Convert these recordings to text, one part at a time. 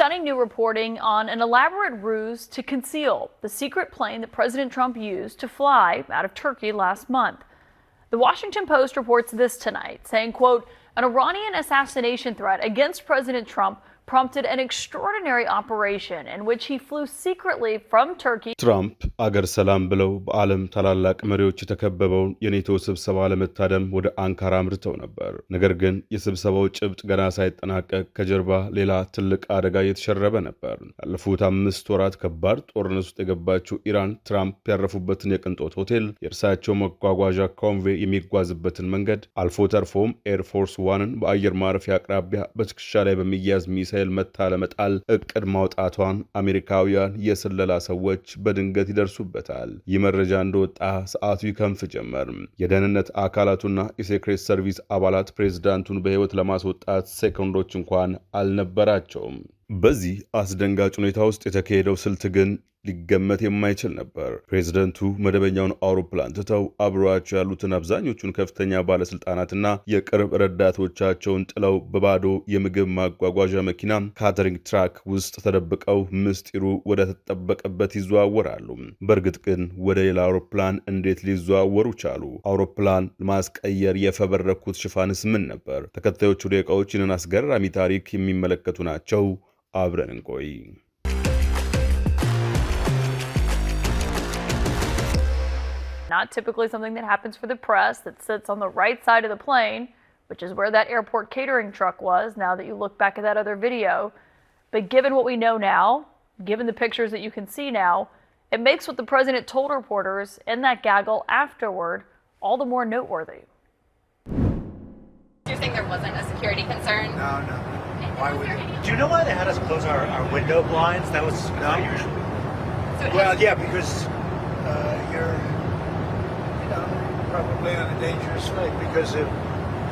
stunning new reporting on an elaborate ruse to conceal the secret plane that President Trump used to fly out of Turkey last month. The Washington Post reports this tonight, saying, quote, an Iranian assassination threat against President Trump prompted an extraordinary operation in which he flew secretly from Turkey. ትራምፕ አገር ሰላም ብለው በዓለም ታላላቅ መሪዎች የተከበበውን የኔቶ ስብሰባ ለመታደም ወደ አንካራ አምርተው ነበር። ነገር ግን የስብሰባው ጭብጥ ገና ሳይጠናቀቅ ከጀርባ ሌላ ትልቅ አደጋ እየተሸረበ ነበር። ያለፉት 5 ወራት ከባድ ጦርነት ውስጥ የገባችው ኢራን ትራምፕ ያረፉበትን የቅንጦት ሆቴል፣ የእርሳቸው መጓጓዣ ኮንቬይ የሚጓዝበትን መንገድ አልፎ ተርፎም ኤርፎርስ ዋንን በአየር ማረፊያ አቅራቢያ በትከሻ ላይ በሚያዝ ሚሳኤል መታ ለመጣል እቅድ ማውጣቷን አሜሪካውያን የስለላ ሰዎች በድንገት ይደርሱበታል። ይህ መረጃ እንደወጣ ሰዓቱ ይከንፍ ጀመር። የደህንነት አካላቱና የሴክሬት ሰርቪስ አባላት ፕሬዝዳንቱን በሕይወት ለማስወጣት ሴኮንዶች እንኳን አልነበራቸውም። በዚህ አስደንጋጭ ሁኔታ ውስጥ የተካሄደው ስልት ግን ሊገመት የማይችል ነበር። ፕሬዝደንቱ መደበኛውን አውሮፕላን ትተው አብረዋቸው ያሉትን አብዛኞቹን ከፍተኛ ባለስልጣናትና የቅርብ ረዳቶቻቸውን ጥለው በባዶ የምግብ ማጓጓዣ መኪና ካተሪንግ ትራክ ውስጥ ተደብቀው ምስጢሩ ወደ ተጠበቀበት ይዘዋወራሉ። በእርግጥ ግን ወደ ሌላ አውሮፕላን እንዴት ሊዘዋወሩ ቻሉ? አውሮፕላን ለማስቀየር የፈበረኩት ሽፋንስ ምን ነበር? ተከታዮቹ ደቂቃዎች ይህንን አስገራሚ ታሪክ የሚመለከቱ ናቸው። አብረን እንቆይ። Not typically something that happens for the press, that sits on the right side of the plane, which is where that airport catering truck was, now that you look back at that other video. But given what we know now, given the pictures that you can see now, it makes what the president told reporters in that gaggle afterward all the more noteworthy. You're saying there wasn't a security concern? No. Why would it? Do you know why they had us close our window blinds? That was not usual. Well, yeah, because you're probably on a dangerous flight because of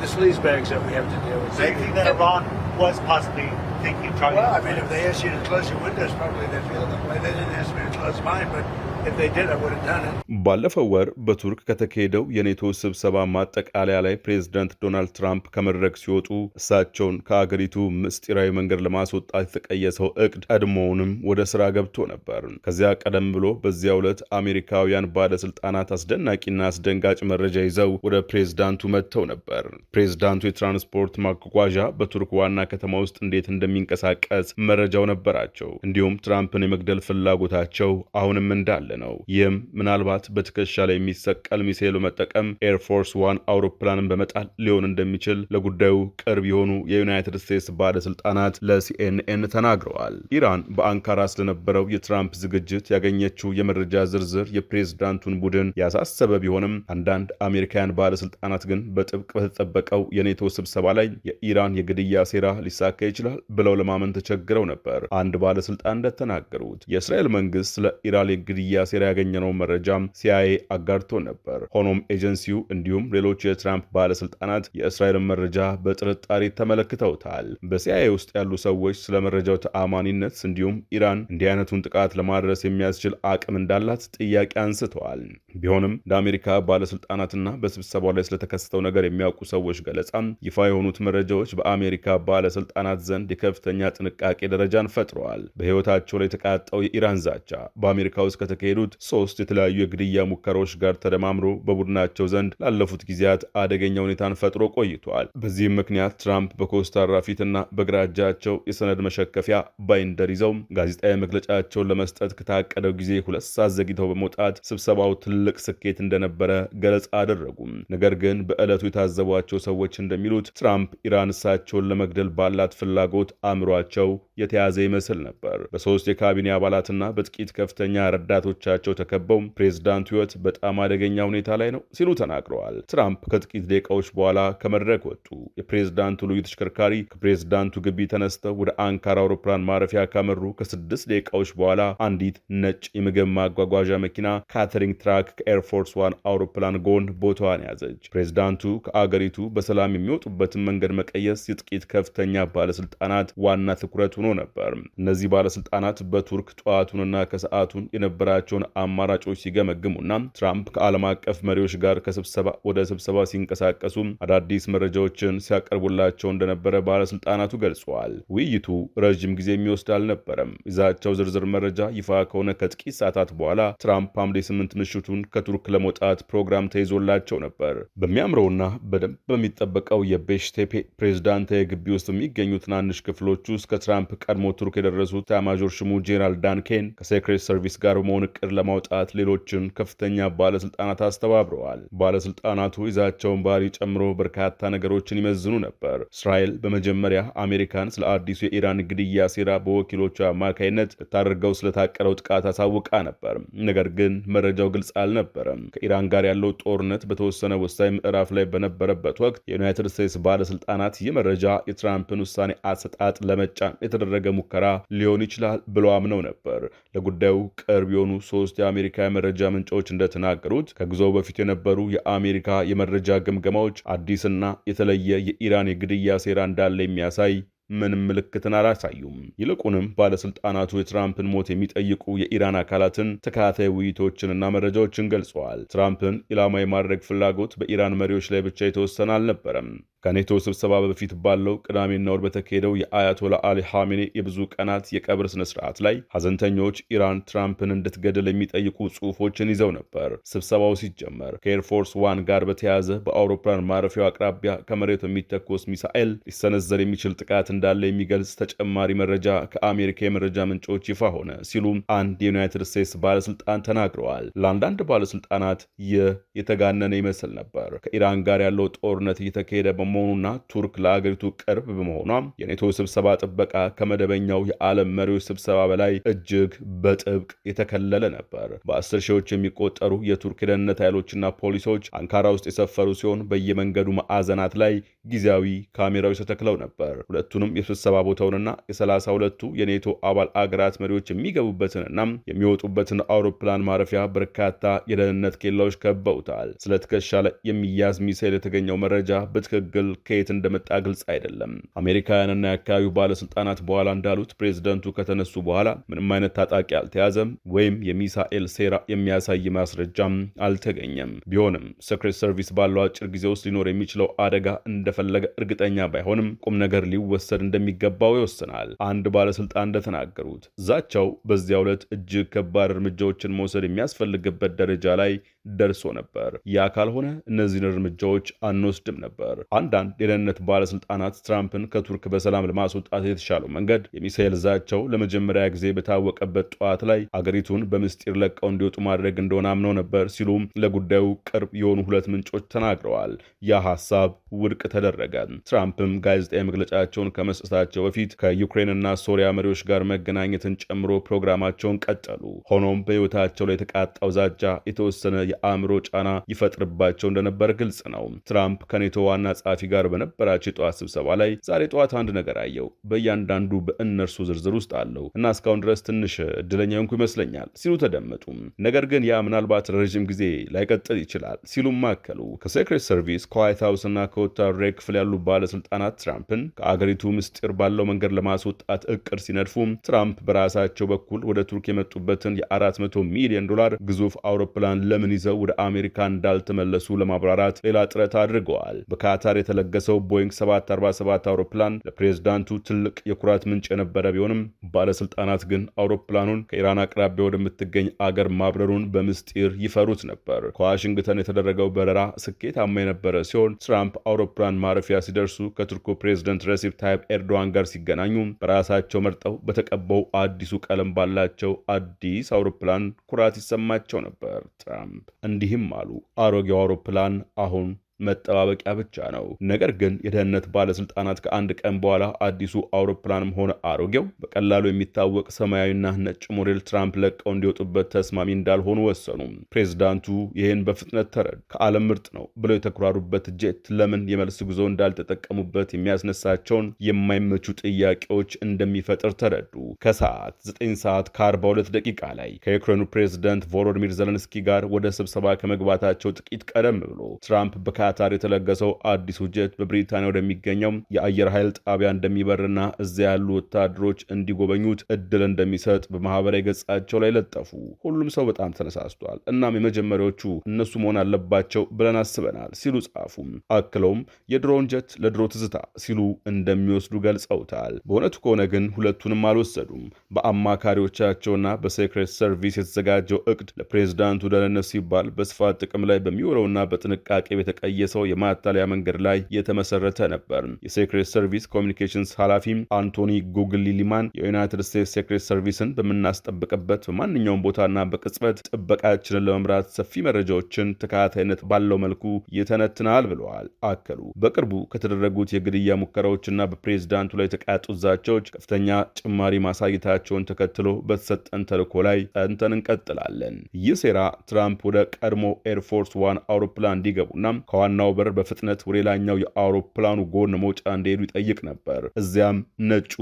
the sleazebags that we have to deal with. So you think that Iran was possibly thinking of trying to... Well, I mean, if they asked you to close your windows, probably they feel that way. They didn't ask me to close mine, but if they did, I would have done it. ባለፈው ወር በቱርክ ከተካሄደው የኔቶ ስብሰባ ማጠቃለያ ላይ ፕሬዝዳንት ዶናልድ ትራምፕ ከመድረክ ሲወጡ እሳቸውን ከአገሪቱ ምስጢራዊ መንገድ ለማስወጣት የተቀየሰው እቅድ ቀድሞውንም ወደ ስራ ገብቶ ነበር። ከዚያ ቀደም ብሎ በዚያው ዕለት አሜሪካውያን ባለስልጣናት አስደናቂና አስደንጋጭ መረጃ ይዘው ወደ ፕሬዝዳንቱ መጥተው ነበር። ፕሬዝዳንቱ የትራንስፖርት ማጓጓዣ በቱርክ ዋና ከተማ ውስጥ እንዴት እንደሚንቀሳቀስ መረጃው ነበራቸው። እንዲሁም ትራምፕን የመግደል ፍላጎታቸው አሁንም እንዳለ ነው። ይህም ምናልባት በትከሻ ላይ የሚሰቀል ሚሳኤል በመጠቀም ኤርፎርስ ዋን አውሮፕላንን በመጣል ሊሆን እንደሚችል ለጉዳዩ ቅርብ የሆኑ የዩናይትድ ስቴትስ ባለስልጣናት ለሲኤንኤን ተናግረዋል። ኢራን በአንካራ ስለነበረው የትራምፕ ዝግጅት ያገኘችው የመረጃ ዝርዝር የፕሬዝዳንቱን ቡድን ያሳሰበ ቢሆንም አንዳንድ አሜሪካውያን ባለስልጣናት ግን በጥብቅ በተጠበቀው የኔቶ ስብሰባ ላይ የኢራን የግድያ ሴራ ሊሳካ ይችላል ብለው ለማመን ተቸግረው ነበር። አንድ ባለስልጣን እንደተናገሩት የእስራኤል መንግስት ስለ ኢራን የግድያ ሴራ ያገኘነው መረጃ ሲአይኤ አጋርቶ ነበር። ሆኖም ኤጀንሲው እንዲሁም ሌሎች የትራምፕ ባለስልጣናት የእስራኤልን መረጃ በጥርጣሬ ተመለክተውታል። በሲአይኤ ውስጥ ያሉ ሰዎች ስለ መረጃው ተአማኒነት እንዲሁም ኢራን እንዲህ አይነቱን ጥቃት ለማድረስ የሚያስችል አቅም እንዳላት ጥያቄ አንስተዋል። ቢሆንም ለአሜሪካ ባለስልጣናትና በስብሰባው ላይ ስለተከሰተው ነገር የሚያውቁ ሰዎች ገለጻ ይፋ የሆኑት መረጃዎች በአሜሪካ ባለስልጣናት ዘንድ የከፍተኛ ጥንቃቄ ደረጃን ፈጥረዋል። በሕይወታቸው ላይ የተቃጣው የኢራን ዛቻ በአሜሪካ ውስጥ ከተካሄዱት 3 የተለያዩ የግድያ ሙከራዎች ጋር ተደማምሮ በቡድናቸው ዘንድ ላለፉት ጊዜያት አደገኛ ሁኔታን ፈጥሮ ቆይቷል። በዚህም ምክንያት ትራምፕ በኮስታራ ፊትና በግራ እጃቸው የሰነድ መሸከፊያ ባይንደር ይዘው ጋዜጣዊ መግለጫቸውን ለመስጠት ከታቀደው ጊዜ 2 ሰዓት ዘግይተው በመውጣት ስብሰባው ትልቅ ስኬት እንደነበረ ገለጻ አደረጉ። ነገር ግን በዕለቱ የታዘቧቸው ሰዎች እንደሚሉት ትራምፕ ኢራን እሳቸውን ለመግደል ባላት ፍላጎት አእምሯቸው የተያዘ ይመስል ነበር። በ3 የካቢኔ አባላትና በጥቂት ከፍተኛ ረዳቶቻቸው ተከበው ፕሬዝዳንቱ ሕይወት በጣም አደገኛ ሁኔታ ላይ ነው ሲሉ ተናግረዋል። ትራምፕ ከጥቂት ደቂቃዎች በኋላ ከመድረክ ወጡ። የፕሬዝዳንቱ ልዩ ተሽከርካሪ ከፕሬዝዳንቱ ግቢ ተነስተው ወደ አንካራ አውሮፕላን ማረፊያ ካመሩ ከ6 ደቂቃዎች በኋላ አንዲት ነጭ የምግብ ማጓጓዣ መኪና ካተሪንግ ትራክ ከኤርፎርስ ዋን አውሮፕላን ጎን ቦታዋን ያዘች። ፕሬዝዳንቱ ከአገሪቱ በሰላም የሚወጡበትን መንገድ መቀየስ የጥቂት ከፍተኛ ባለስልጣናት ዋና ትኩረት ሆኖ ነበር። እነዚህ ባለስልጣናት በቱርክ ጠዋቱንና ከሰዓቱን የነበራቸው ያሏቸውን አማራጮች ሲገመግሙና ትራምፕ ከዓለም አቀፍ መሪዎች ጋር ከስብሰባ ወደ ስብሰባ ሲንቀሳቀሱ አዳዲስ መረጃዎችን ሲያቀርቡላቸው እንደነበረ ባለስልጣናቱ ገልጸዋል። ውይይቱ ረዥም ጊዜ የሚወስድ አልነበረም። ይዛቸው ዝርዝር መረጃ ይፋ ከሆነ ከጥቂት ሰዓታት በኋላ ትራምፕ ሐምሌ 8 ምሽቱን ከቱርክ ለመውጣት ፕሮግራም ተይዞላቸው ነበር። በሚያምረውና በደንብ በሚጠበቀው የቤሽቴፔ ፕሬዝዳንታዊ ግቢ ውስጥ የሚገኙ ትናንሽ ክፍሎች ውስጥ ከትራምፕ ቀድሞ ቱርክ የደረሱት ኤታማዦር ሹሙ ጄኔራል ዳን ኬን ከሴክሬት ሰርቪስ ጋር በመሆን እቅድ ለማውጣት ሌሎችን ከፍተኛ ባለስልጣናት አስተባብረዋል። ባለስልጣናቱ ይዛቸውን ባህሪ ጨምሮ በርካታ ነገሮችን ይመዝኑ ነበር። እስራኤል በመጀመሪያ አሜሪካን ስለ አዲሱ የኢራን ግድያ ሴራ በወኪሎቿ አማካይነት ልታደርገው ስለታቀረው ጥቃት አሳውቃ ነበር። ነገር ግን መረጃው ግልጽ አልነበረም። ከኢራን ጋር ያለው ጦርነት በተወሰነ ወሳኝ ምዕራፍ ላይ በነበረበት ወቅት የዩናይትድ ስቴትስ ባለስልጣናት ይህ መረጃ የትራምፕን ውሳኔ አሰጣጥ ለመጫን የተደረገ ሙከራ ሊሆን ይችላል ብለው አምነው ነበር። ለጉዳዩ ቅርብ የሆኑ 3 የአሜሪካ የመረጃ ምንጮች እንደተናገሩት ከጉዞው በፊት የነበሩ የአሜሪካ የመረጃ ግምገማዎች አዲስና የተለየ የኢራን የግድያ ሴራ እንዳለ የሚያሳይ ምንም ምልክትን አላሳዩም። ይልቁንም ባለስልጣናቱ የትራምፕን ሞት የሚጠይቁ የኢራን አካላትን ተከታታይ ውይይቶችንና መረጃዎችን ገልጸዋል። ትራምፕን ኢላማ የማድረግ ፍላጎት በኢራን መሪዎች ላይ ብቻ የተወሰነ አልነበረም። ከኔቶ ስብሰባ በፊት ባለው ቅዳሜና እሁድ በተካሄደው የአያቶላ አሊ ሐሜኔ የብዙ ቀናት የቀብር ስነ ስርዓት ላይ ሐዘንተኞች ኢራን ትራምፕን እንድትገድል የሚጠይቁ ጽሑፎችን ይዘው ነበር። ስብሰባው ሲጀመር ከኤርፎርስ ዋን ጋር በተያያዘ በአውሮፕላን ማረፊያው አቅራቢያ ከመሬት የሚተኮስ ሚሳኤል ሊሰነዘር የሚችል ጥቃት እንዳለ የሚገልጽ ተጨማሪ መረጃ ከአሜሪካ የመረጃ ምንጮች ይፋ ሆነ ሲሉ አንድ የዩናይትድ ስቴትስ ባለስልጣን ተናግረዋል። ለአንዳንድ ባለስልጣናት ይህ የተጋነነ ይመስል ነበር። ከኢራን ጋር ያለው ጦርነት እየተካሄደ በመሆኑና ቱርክ ለአገሪቱ ቅርብ በመሆኗ የኔቶ ስብሰባ ጥበቃ ከመደበኛው የዓለም መሪዎች ስብሰባ በላይ እጅግ በጥብቅ የተከለለ ነበር። በ10 ሺዎች የሚቆጠሩ የቱርክ የደህንነት ኃይሎችና ፖሊሶች አንካራ ውስጥ የሰፈሩ ሲሆን በየመንገዱ ማዕዘናት ላይ ጊዜያዊ ካሜራዎች ተተክለው ነበር። ሁለቱንም የስብሰባ ቦታውንና የ32ቱ የኔቶ አባል አገራት መሪዎች የሚገቡበትንና የሚወጡበትን አውሮፕላን ማረፊያ በርካታ የደህንነት ኬላዎች ከበውታል። ስለ ትከሻ ላይ የሚያዝ ሚሳኤል የተገኘው መረጃ በትክክል ከየት እንደመጣ ግልጽ አይደለም። አሜሪካውያንና የአካባቢው ባለስልጣናት በኋላ እንዳሉት ፕሬዝደንቱ ከተነሱ በኋላ ምንም አይነት ታጣቂ አልተያዘም ወይም የሚሳኤል ሴራ የሚያሳይ ማስረጃም አልተገኘም። ቢሆንም ሴክሬት ሰርቪስ ባለው አጭር ጊዜ ውስጥ ሊኖር የሚችለው አደጋ እንደፈለገ እርግጠኛ ባይሆንም ቁም ነገር ሊወሰድ እንደሚገባው ይወስናል። አንድ ባለስልጣን እንደተናገሩት ዛቻው በዚያ ዕለት እጅግ ከባድ እርምጃዎችን መውሰድ የሚያስፈልግበት ደረጃ ላይ ደርሶ ነበር። ያ ካልሆነ እነዚህን እርምጃዎች አንወስድም ነበር። አንዳንድ የደህንነት ባለስልጣናት ትራምፕን ከቱርክ በሰላም ለማስወጣት የተሻለው መንገድ የሚሳኤል ዛቻው ለመጀመሪያ ጊዜ በታወቀበት ጠዋት ላይ አገሪቱን በምስጢር ለቀው እንዲወጡ ማድረግ እንደሆነ አምነው ነበር ሲሉም ለጉዳዩ ቅርብ የሆኑ 2 ምንጮች ተናግረዋል። ያ ሐሳብ ውድቅ ተደረገ። ትራምፕም ጋዜጣዊ መግለጫቸውን ከመስጠታቸው በፊት ከዩክሬንና ሶሪያ መሪዎች ጋር መገናኘትን ጨምሮ ፕሮግራማቸውን ቀጠሉ። ሆኖም በሕይወታቸው ላይ የተቃጣው ዛቻ የተወሰነ የአእምሮ ጫና ይፈጥርባቸው እንደነበር ግልጽ ነው። ትራምፕ ከኔቶ ዋና ጸሐፊ ጋር በነበራቸው የጠዋት ስብሰባ ላይ ዛሬ ጠዋት አንድ ነገር አየው፣ በእያንዳንዱ በእነርሱ ዝርዝር ውስጥ አለው እና እስካሁን ድረስ ትንሽ እድለኛ ሆንኩ ይመስለኛል ሲሉ ተደመጡ። ነገር ግን ያ ምናልባት ረዥም ጊዜ ላይቀጥል ይችላል ሲሉም ማከሉ። ከሴክሬት ሰርቪስ ከዋይት ሃውስ እና ከወታደራዊ ክፍል ያሉ ባለስልጣናት ትራምፕን ከአገሪቱ ምስጢር ባለው መንገድ ለማስወጣት እቅድ ሲነድፉ ትራምፕ በራሳቸው በኩል ወደ ቱርክ የመጡበትን የ$400 ሚሊዮን ግዙፍ አውሮፕላን ለምን ይዘው ወደ አሜሪካ እንዳልተመለሱ ለማብራራት ሌላ ጥረት አድርገዋል። በካታር የተለገሰው ቦይንግ 747 አውሮፕላን ለፕሬዝዳንቱ ትልቅ የኩራት ምንጭ የነበረ ቢሆንም ባለስልጣናት ግን አውሮፕላኑን ከኢራን አቅራቢያ ወደምትገኝ አገር ማብረሩን በምስጢር ይፈሩት ነበር። ከዋሽንግተን የተደረገው በረራ ስኬታማ የነበረ ሲሆን ትራምፕ አውሮፕላን ማረፊያ ሲደርሱ ከቱርኩ ፕሬዝደንት ረሲፕ ታይፕ ኤርዶዋን ጋር ሲገናኙ በራሳቸው መርጠው በተቀባው አዲሱ ቀለም ባላቸው አዲስ አውሮፕላን ኩራት ይሰማቸው ነበር። ትራምፕ እንዲህም አሉ፣ አሮጌው አውሮፕላን አሁን መጠባበቂያ ብቻ ነው። ነገር ግን የደህንነት ባለስልጣናት ከአንድ ቀን በኋላ አዲሱ አውሮፕላንም ሆነ አሮጌው በቀላሉ የሚታወቅ ሰማያዊና ነጭ ሞዴል ትራምፕ ለቀው እንዲወጡበት ተስማሚ እንዳልሆኑ ወሰኑ። ፕሬዝዳንቱ ይህን በፍጥነት ተረዱ። ከዓለም ምርጥ ነው ብለው የተኩራሩበት ጄት ለምን የመልስ ጉዞ እንዳልተጠቀሙበት የሚያስነሳቸውን የማይመቹ ጥያቄዎች እንደሚፈጥር ተረዱ። ከሰዓት 9 ሰዓት ከ42 ደቂቃ ላይ ከዩክሬኑ ፕሬዝዳንት ቮሎዲሚር ዘለንስኪ ጋር ወደ ስብሰባ ከመግባታቸው ጥቂት ቀደም ብሎ ትራምፕ በካታር የተለገሰው አዲሱ ጀት በብሪታንያ ወደሚገኘው የአየር ኃይል ጣቢያ እንደሚበርና እዚያ ያሉ ወታደሮች እንዲጎበኙት እድል እንደሚሰጥ በማህበራዊ ገጻቸው ላይ ለጠፉ። ሁሉም ሰው በጣም ተነሳስቷል። እናም የመጀመሪያዎቹ እነሱ መሆን አለባቸው ብለን አስበናል ሲሉ ጻፉ። አክለውም የድሮውን ጀት ለድሮ ትዝታ ሲሉ እንደሚወስዱ ገልጸውታል። በእውነቱ ከሆነ ግን ሁለቱንም አልወሰዱም። በአማካሪዎቻቸውና በሴክሬት ሰርቪስ የተዘጋጀው እቅድ ለፕሬዝዳንቱ ደህንነት ሲባል በስፋት ጥቅም ላይ በሚውለውና በጥንቃቄ የተቀየሰው የማታለያ መንገድ ላይ የተመሰረተ ነበር። የሴክሬት ሰርቪስ ኮሚኒኬሽንስ ኃላፊ አንቶኒ ጉግሊሊማን የዩናይትድ ስቴትስ ሴክሬት ሰርቪስን በምናስጠብቅበት በማንኛውም ቦታና በቅጽበት ጥበቃችንን ለመምራት ሰፊ መረጃዎችን ተከታታይነት ባለው መልኩ ይተነትናል ብለዋል። አከሉ በቅርቡ ከተደረጉት የግድያ ሙከራዎችና በፕሬዝዳንቱ ላይ የተቃጡ ዛቻዎች ከፍተኛ ጭማሪ ማሳየታቸውን ተከትሎ በተሰጠን ተልዕኮ ላይ ጸንተን እንቀጥላለን። ይህ ሴራ ትራምፕ ወደ ቀድሞ ኤርፎርስ ዋን አውሮፕላን እንዲገቡና ከዋናው በር በፍጥነት ወደ ሌላኛው የአውሮፕላኑ ጎን መውጫ እንዲሄዱ ይጠይቅ ነበር። እዚያም ነጩ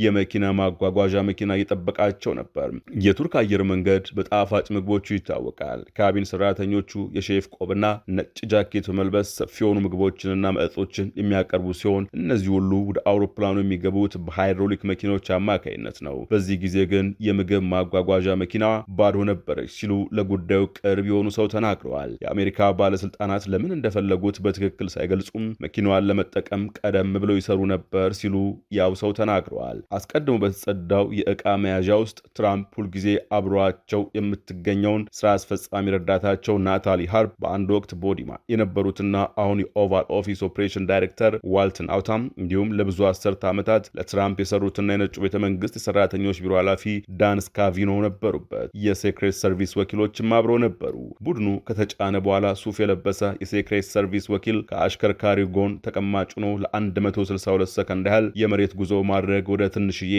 የመኪና ማጓጓዣ መኪና እየጠበቃቸው ነበር። የቱርክ አየር መንገድ በጣፋጭ ምግቦቹ ይታወቃል። ካቢን ሰራተኞቹ የሼፍ ቆብና ነጭ ጃኬት በመልበስ ሰፊ የሆኑ ምግቦችንና መጠጦችን የሚያቀርቡ ሲሆን እነዚህ ሁሉ ወደ አውሮፕላኑ የሚገቡት በሃይድሮሊክ መኪኖች አማካይነት ነው። በዚህ ጊዜ ግን የምግብ ማጓጓዣ መኪና ባዶ ነበረች ሲሉ ለጉዳዩ ቅርብ የሆኑ ሰው ተናግረዋል። የአሜሪካ ባለስልጣናት ለምን እንደፈለጉት በትክክል ሳይገልጹም መኪናዋን ለመጠቀም ቀደም ብለው ይሰሩ ነበር ሲሉ ያው ሰው ተናግረዋል። አስቀድሞ በተጸዳው የዕቃ መያዣ ውስጥ ትራምፕ ሁልጊዜ አብሯቸው የምትገኘውን ስራ አስፈጻሚ ረዳታቸው ናታሊ ሃርፕ በአንድ ወቅት ቦዲማ የነበሩትና አሁን የኦቫል ኦፊስ ኦፕሬሽን ዳይሬክተር ዋልተን አውታም እንዲሁም ለብዙ አስርተ ዓመታት ለትራምፕ የሰሩትና የነጩ ቤተ መንግስት የሰራተኞች ቢሮ ኃላፊ ዳን ስካቪኖ ነበሩበት። የሴክሬት ሰርቪስ ወኪሎችም አብረው ነበሩ። ቡድኑ ከተጫነ በኋላ ሱፍ የለበሰ የሴክሬት ሰርቪስ ወኪል ከአሽከርካሪው ጎን ተቀማጭ ሆኖ ለ162 ሰከንድ ያህል የመሬት ጉዞ ማድረግ ወደ ትንሽዬ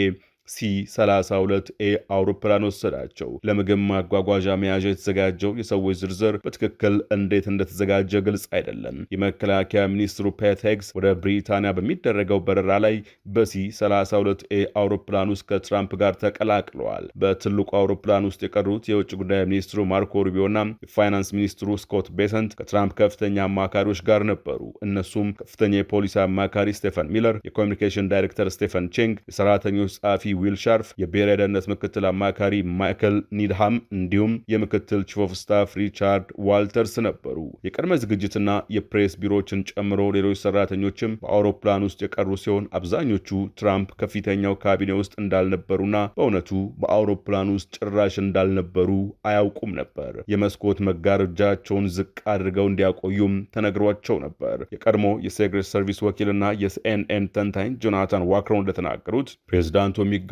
C-32A አውሮፕላን ወሰዳቸው። ለምግብ ማጓጓዣ መያዣ የተዘጋጀው የሰዎች ዝርዝር በትክክል እንዴት እንደተዘጋጀ ግልጽ አይደለም። የመከላከያ ሚኒስትሩ ፔት ሄግስ ወደ ብሪታንያ በሚደረገው በረራ ላይ በC-32A አውሮፕላን ውስጥ ከትራምፕ ጋር ተቀላቅለዋል። በትልቁ አውሮፕላን ውስጥ የቀሩት የውጭ ጉዳይ ሚኒስትሩ ማርኮ ሩቢዮና የፋይናንስ ሚኒስትሩ ስኮት ቤሰንት ከትራምፕ ከፍተኛ አማካሪዎች ጋር ነበሩ። እነሱም ከፍተኛ የፖሊሲ አማካሪ ስቴፈን ሚለር፣ የኮሚኒኬሽን ዳይሬክተር ስቴፈን ቼንግ፣ የሰራተኞች ጸሐፊ ዊል ሻርፍ፣ የብሔራዊ ደህንነት ምክትል አማካሪ ማይክል ኒድሃም እንዲሁም የምክትል ቺፍ ኦፍ ስታፍ ሪቻርድ ዋልተርስ ነበሩ። የቅድመ ዝግጅትና የፕሬስ ቢሮዎችን ጨምሮ ሌሎች ሰራተኞችም በአውሮፕላን ውስጥ የቀሩ ሲሆን አብዛኞቹ ትራምፕ ከፊተኛው ካቢኔ ውስጥ እንዳልነበሩና በእውነቱ በአውሮፕላን ውስጥ ጭራሽ እንዳልነበሩ አያውቁም ነበር። የመስኮት መጋረጃቸውን ዝቅ አድርገው እንዲያቆዩም ተነግሯቸው ነበር። የቀድሞ የሴክሬት ሰርቪስ ወኪልና የሲኤንኤን ተንታኝ ጆናታን ዋክሮን እንደተናገሩት ፕሬዝዳንቱ የሚጋዙበት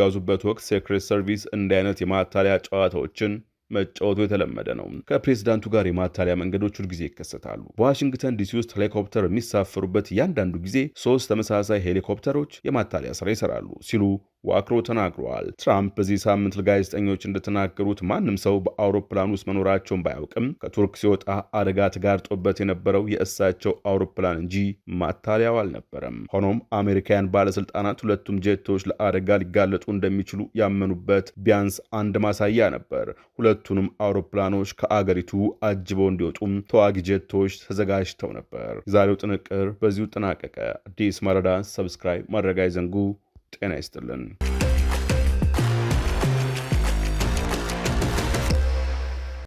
ወቅት ሴክሬት ሰርቪስ እንዲህ አይነት የማታለያ ጨዋታዎችን መጫወቱ የተለመደ ነው። ከፕሬዝዳንቱ ጋር የማታለያ መንገዶች ሁልጊዜ ይከሰታሉ። በዋሽንግተን ዲሲ ውስጥ ሄሊኮፕተር የሚሳፈሩበት እያንዳንዱ ጊዜ 3 ተመሳሳይ ሄሊኮፕተሮች የማታለያ ስራ ይሰራሉ ሲሉ ዋክሮ ተናግረዋል። ትራምፕ በዚህ ሳምንት ለጋዜጠኞች እንደተናገሩት ማንም ሰው በአውሮፕላን ውስጥ መኖራቸውን ባያውቅም ከቱርክ ሲወጣ አደጋ ተጋርጦበት የነበረው የእሳቸው አውሮፕላን እንጂ ማታለያው አልነበረም። ሆኖም አሜሪካውያን ባለስልጣናት ሁለቱም ጄቶች ለአደጋ ሊጋለጡ እንደሚችሉ ያመኑበት ቢያንስ አንድ ማሳያ ነበር። ሁለቱንም አውሮፕላኖች ከአገሪቱ አጅበው እንዲወጡም ተዋጊ ጄቶች ተዘጋጅተው ነበር። የዛሬው ጥንቅር በዚሁ ጠናቀቀ። አዲስ ማለዳ ሰብስክራይብ ማድረግ አይዘንጉ። ጤና ይስጥልን።